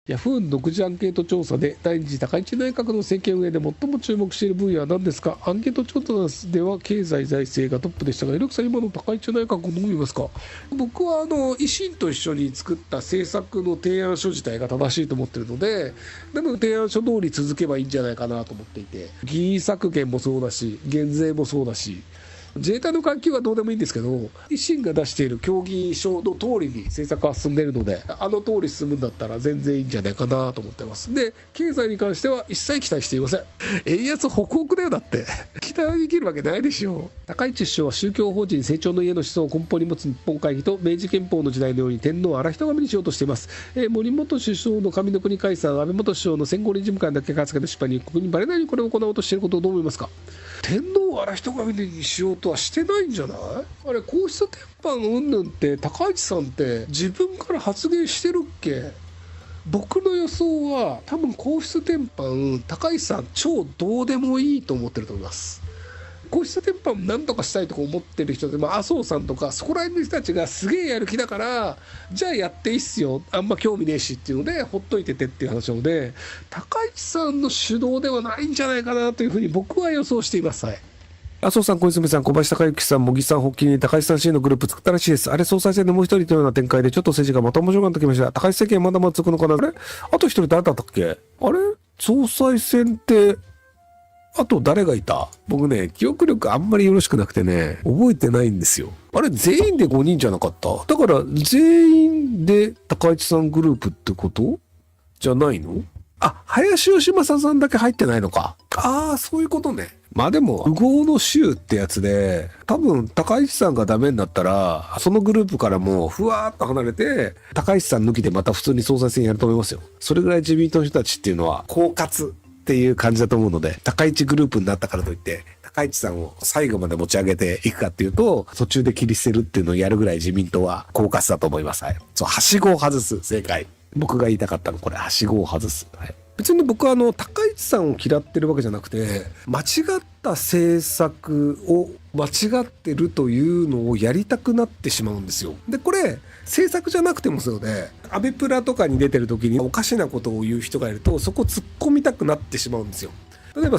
ヤフーの独自アンケート調査で第二次高市内閣の政権運営で最も注目している分野は何ですか。アンケート調査では経済財政がトップでしたが、猪木さん、今の高市内閣をどう見ますか。僕は維新と一緒に作った政策の提案書自体が正しいと思っているので、なので提案書通り続けばいいんじゃないかなと思っていて、議員削減もそうだし、減税もそうだし、自衛隊の関係はどうでもいいんですけど、維新が出している協議書の通りに政策は進んでいるので、あの通り進むんだったら全然いいんじゃないかなと思ってます。で、経済に関しては一切期待していません。円安ホクホクだよ。だって期待できるわけないでしょう。高市首相は宗教法人成長の家の思想を根本に持つ日本会議と明治憲法の時代のように天皇を荒人神にしようとしています。森元首相の上の国解散、安倍元首相の戦後理事務官だけがつけた失敗に国にバレないようにこれを行おうとしていることをどう思いますか。天皇を荒人神にしようとはしてないんじゃない。あれ、皇室典範云々って高市さんって自分から発言してるっけ。僕の予想は多分皇室典範高市さん超どうでもいいと思ってると思います。皇室典範なんとかしたいとか思ってる人で、麻生さんとかそこら辺の人たちがすげえやる気だから、じゃあやっていいっすよ、あんま興味ねえしっていうのでほっといててっていう話なので、高市さんの主導ではないんじゃないかなというふうに僕は予想しています。はい。麻生さん、小泉さん、小林孝之さん、茂木さん、発起に高市さん支援のグループ作ったらしいです。あれ、総裁選でもう一人というような展開で、ちょっと政治がまた面白くなってきました。高市政権まだまだ続くのかな。あれ、あと一人誰だったっけ。あれ、総裁選って、あと誰がいた。僕ね、記憶力あんまりよろしくなくてね、覚えてないんですよ。あれ、全員で5人じゃなかった。だから、全員で高市さんグループってことじゃないの。あ、林芳正さんだけ入ってないのか。ああ、そういうことね。まあでも、富豪の衆ってやつで、多分、高市さんがダメになったら、そのグループからもふわーっと離れて、高市さん抜きでまた普通に総裁選やると思いますよ。それぐらい自民党の人たちっていうのは、狡猾っていう感じだと思うので、高市グループになったからといって、高市さんを最後まで持ち上げていくかっていうと、途中で切り捨てるっていうのをやるぐらい自民党は狡猾だと思います。はい。そう、はしごを外す。正解。僕が言いたかったの、これ、はしごを外す。はい。別に僕は高市さんを嫌ってるわけじゃなくて、間違った政策を間違ってるというのをやりたくなってしまうんですよ。で、これ、政策じゃなくてもそうで、アベプラとかに出てる時におかしなことを言う人がいると、そこ突っ込みたくなってしまうんですよ。例えば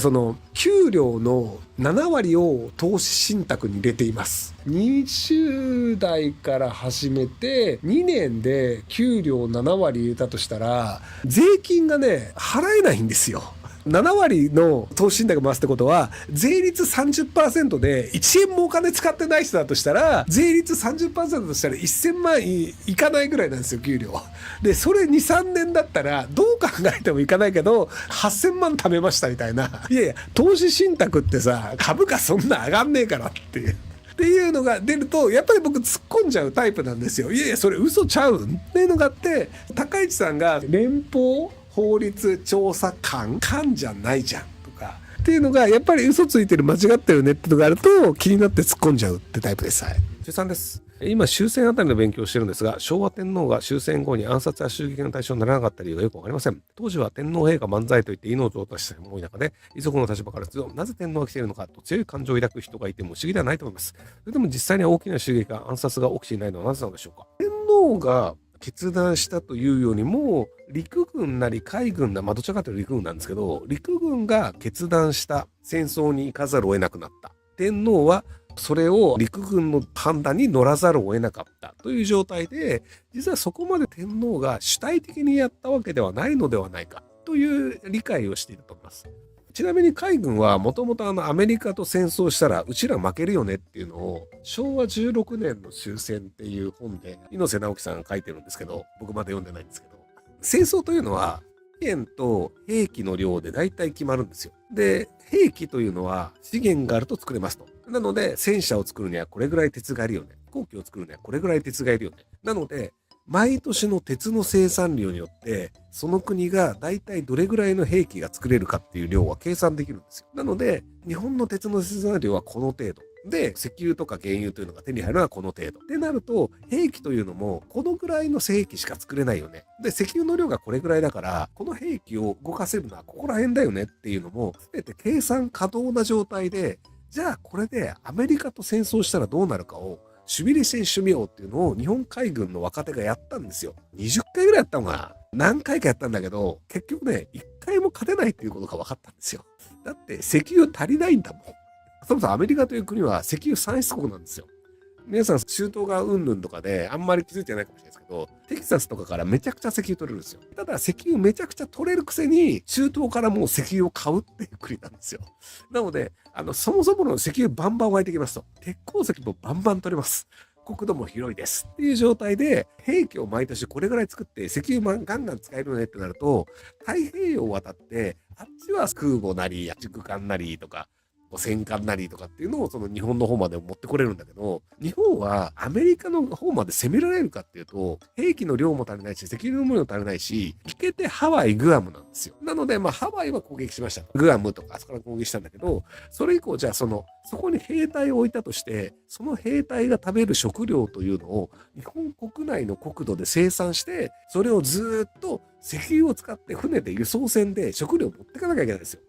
給料の7割を投資信託に入れています。20代から始めて2年で給料7割入れたとしたら、税金がね、払えないんですよ。7割の投資信託回すってことは、税率 30% で1円もお金使ってない人だとしたら、税率 30% としたら1000万いかないぐらいなんですよ、給料。で、それ2、3年だったら、どう考えてもいかないけど、8000万貯めましたみたいな。いやいや、投資信託ってさ、株価そんな上がんねえからっていう。っていうのが出ると、やっぱり僕突っ込んじゃうタイプなんですよ。いやいや、それ嘘ちゃうんっていうのがあって、高市さんが連邦法律調査官じゃないじゃんとかっていうのが、やっぱり嘘ついてる、間違ってるねってのがあると気になって突っ込んじゃうってタイプです。はい。中3です。今終戦あたりの勉強をしてるんですが、昭和天皇が終戦後に暗殺や襲撃の対象にならなかった理由がよくわかりません。当時は天皇陛下万歳と言って命を落とした人も多い中で、遺族の立場からするとなぜ天皇が来ているのかと強い感情を抱く人がいても不思議ではないと思います。それでも実際には大きな襲撃や暗殺が起きていないのはなぜなのでしょうか。天皇が決断したというよりも、陸軍なり海軍な、どちらかというと陸軍なんですけど、陸軍が決断した戦争に行かざるを得なくなった。天皇はそれを陸軍の判断に乗らざるを得なかったという状態で、実はそこまで天皇が主体的にやったわけではないのではないかという理解をしていると思います。ちなみに海軍はもともとアメリカと戦争したらうちら負けるよねっていうのを昭和16年の終戦っていう本で猪瀬直樹さんが書いてるんですけど、僕まだ読んでないんですけど、戦争というのは資源と兵器の量で大体決まるんですよ。で、兵器というのは資源があると作れますと。なので戦車を作るにはこれぐらい鉄がいるよね。飛行機を作るにはこれぐらい鉄がいるよね。なので毎年の鉄の生産量によってその国が大体どれぐらいの兵器が作れるかっていう量は計算できるんですよ。なので日本の鉄の生産量はこの程度で、石油とか原油というのが手に入るのはこの程度ってなると、兵器というのもこのぐらいの兵器しか作れないよね。で、石油の量がこれぐらいだからこの兵器を動かせるのはここら辺だよねっていうのも全て計算可能な状態で、じゃあこれでアメリカと戦争したらどうなるかをシミュレーションしてみようっていうのを日本海軍の若手がやったんですよ。20回ぐらいやったのかな。何回かやったんだけど、結局ね、1回も勝てないっていうことが分かったんですよ。だって石油足りないんだもん。そもそもアメリカという国は石油産出国なんですよ。皆さん、中東がうんぬんとかであんまり気づいてないかもしれないですけど、テキサスとかからめちゃくちゃ石油取れるんですよ。ただ、石油めちゃくちゃ取れるくせに、中東からもう石油を買うっていう国なんですよ。なので、そもそもの石油バンバン湧いてきますと、鉄鉱石もバンバン取れます。国土も広いですっていう状態で、兵器を毎年これぐらい作って石油ガンガン使えるねってなると、太平洋を渡って、あっちは空母なり、駆逐艦なりとか、戦艦なりとかっていうのをその日本の方まで持ってこれるんだけど、日本はアメリカの方まで攻められるかっていうと、兵器の量も足りないし、石油の量も足りないし、行けてハワイ、グアムなんですよ。なので、ハワイは攻撃しました。グアムとか、あそこから攻撃したんだけど、それ以降、じゃあそこに兵隊を置いたとして、その兵隊が食べる食料というのを、日本国内の国土で生産して、それをずっと石油を使って船で輸送船で食料を持っていかなきゃいけないんですよ。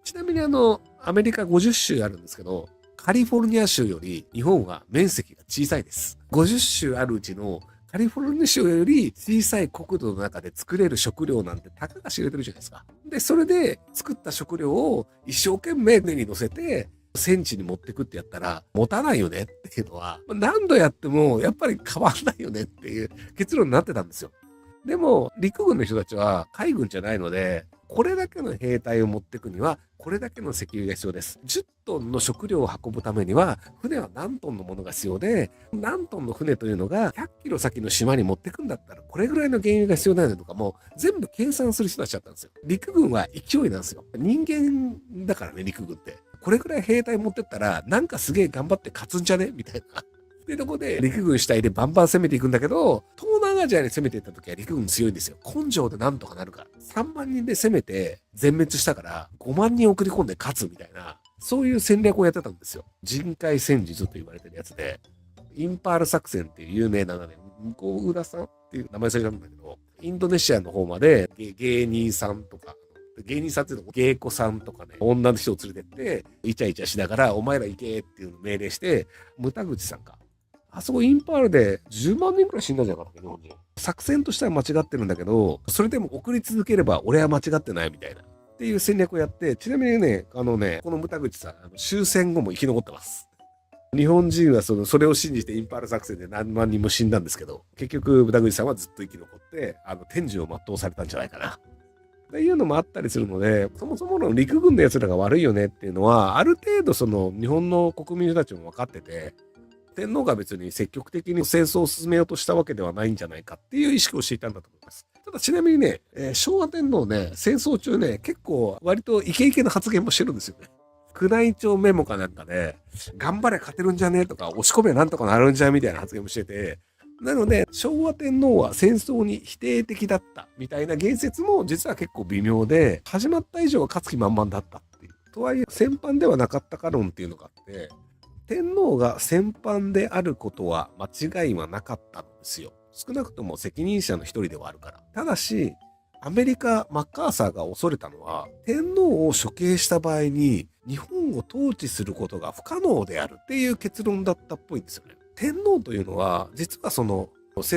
ちなみにアメリカ50州あるんですけど、カリフォルニア州より日本は面積が小さいです。50州あるうちのカリフォルニア州より小さい国土の中で作れる食料なんてたかが知れてるじゃないですか。で、それで作った食料を一生懸命船に乗せて戦地に持ってくってやったら持たないよねっていうのは、何度やってもやっぱり変わんないよねっていう結論になってたんですよ。でも陸軍の人たちは海軍じゃないので、これだけの兵隊を持っていくにはこれだけの石油が必要です。10トンの食料を運ぶためには船は何トンのものが必要で、何トンの船というのが100キロ先の島に持っていくんだったらこれぐらいの原油が必要だよねとかも全部計算する人たちだったんですよ。陸軍は勢いなんですよ。人間だからね、陸軍って。これぐらい兵隊持ってったらなんかすげえ頑張って勝つんじゃねみたいな。っていうところで陸軍主体でバンバン攻めていくんだけど、東南アジアに攻めていった時は陸軍強いんですよ。根性でなんとかなるから。3万人で攻めて全滅したから5万人送り込んで勝つみたいな、そういう戦略をやってたんですよ。人海戦術と言われてるやつで、インパール作戦っていう有名なね、向こう浦さんっていう名前されたんだけど、インドネシアの方まで芸人さんとか、芸人さんっていうの芸妓さんとかね、女の人を連れてって、イチャイチャしながら、お前ら行けっていうのを命令して、牟田口さんか。あそこインパールで10万人くらい死んだんじゃなかったっけ、日本人。作戦としては間違ってるんだけど、それでも送り続ければ俺は間違ってないみたいな。っていう戦略をやって、ちなみにね、この牟田口さん、終戦後も生き残ってます。日本人はそれを信じてインパール作戦で何万人も死んだんですけど、結局牟田口さんはずっと生き残って、天寿を全うされたんじゃないかな。っていうのもあったりするので、そもそもの陸軍の奴らが悪いよねっていうのは、ある程度日本の国民たちも分かってて、天皇が別に積極的に戦争を進めようとしたわけではないんじゃないかっていう意識をしていたんだと思います。ただちなみにね、昭和天皇ね、戦争中ね、結構割とイケイケな発言もしてるんですよね。宮内庁メモかなんかで、頑張れ勝てるんじゃねえとか、押し込めなんとかなるんじゃみたいな発言もしてて、なので、昭和天皇は戦争に否定的だったみたいな言説も実は結構微妙で、始まった以上は勝つ気満々だったっていう。とはいえ、戦犯ではなかったか論っていうのがあって、天皇が戦犯であることは間違いはなかったんですよ。少なくとも責任者の一人ではあるから。ただし、アメリカ、マッカーサーが恐れたのは、天皇を処刑した場合に日本を統治することが不可能であるっていう結論だったっぽいんですよね。天皇というのは、実は戦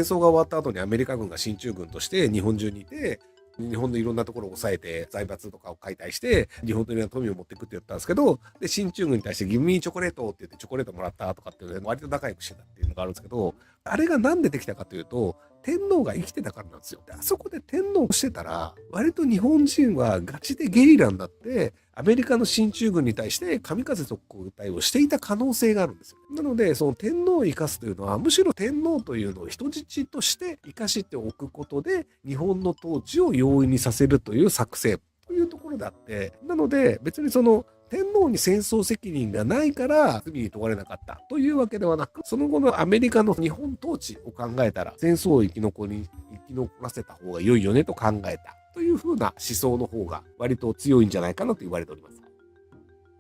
争が終わった後にアメリカ軍が進駐軍として日本中にいて、日本のいろんなところを抑えて財閥とかを解体して日本のいろんな富を持っていくって言ったんですけど、で進駐軍に対してギブミーチョコレートって言ってチョコレートもらったとかっていうので割と仲良くしてたっていうのがあるんですけど、あれがなんでできたかというと天皇が生きてたからなんですよ。であそこで天皇をしてたら割と日本人はガチでゲリラになってアメリカの進駐軍に対して神風特攻隊をしていた可能性があるんですよ。なのでその天皇を生かすというのはむしろ天皇というのを人質として生かしておくことで日本の統治を容易にさせるという作戦というところであって、なので別に天皇に戦争責任がないから罪に問われなかったというわけではなく、その後のアメリカの日本統治を考えたら戦争を生き残らせた方が良いよねと考えたというふうな思想の方が割と強いんじゃないかなと言われております。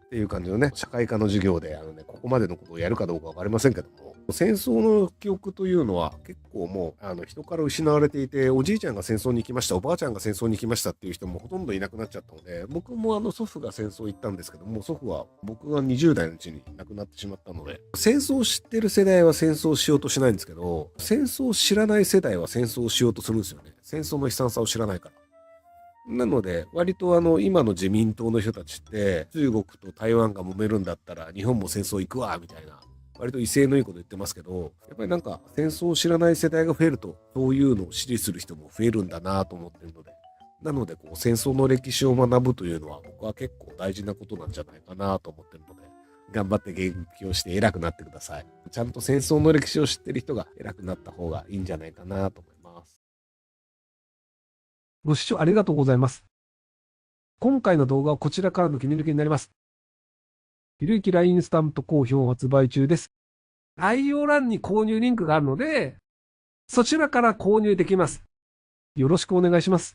っていう感じのね、社会科の授業でここまでのことをやるかどうかわかりませんけども、戦争の記憶というのは結構もう人から失われていて、おじいちゃんが戦争に行きました、おばあちゃんが戦争に行きましたっていう人もほとんどいなくなっちゃったので、僕も祖父が戦争行ったんですけども、祖父は僕が20代のうちに亡くなってしまったので、戦争を知ってる世代は戦争をしようとしないんですけど、戦争を知らない世代は戦争をしようとするんですよね。戦争の悲惨さを知らないから。なので、割と今の自民党の人たちって、中国と台湾が揉めるんだったら、日本も戦争行くわ、みたいな。割と威勢のいいこと言ってますけど、やっぱりなんか戦争を知らない世代が増えると、そういうのを支持する人も増えるんだなと思ってるので、なので戦争の歴史を学ぶというのは僕は結構大事なことなんじゃないかなと思ってるので、頑張って言及して偉くなってください。ちゃんと戦争の歴史を知ってる人が偉くなった方がいいんじゃないかなと思います。ご視聴ありがとうございます。今回の動画はこちらからの切り抜きになります。ひろゆき LINE スタンプ好評発売中です。概要欄に購入リンクがあるので、そちらから購入できます。よろしくお願いします。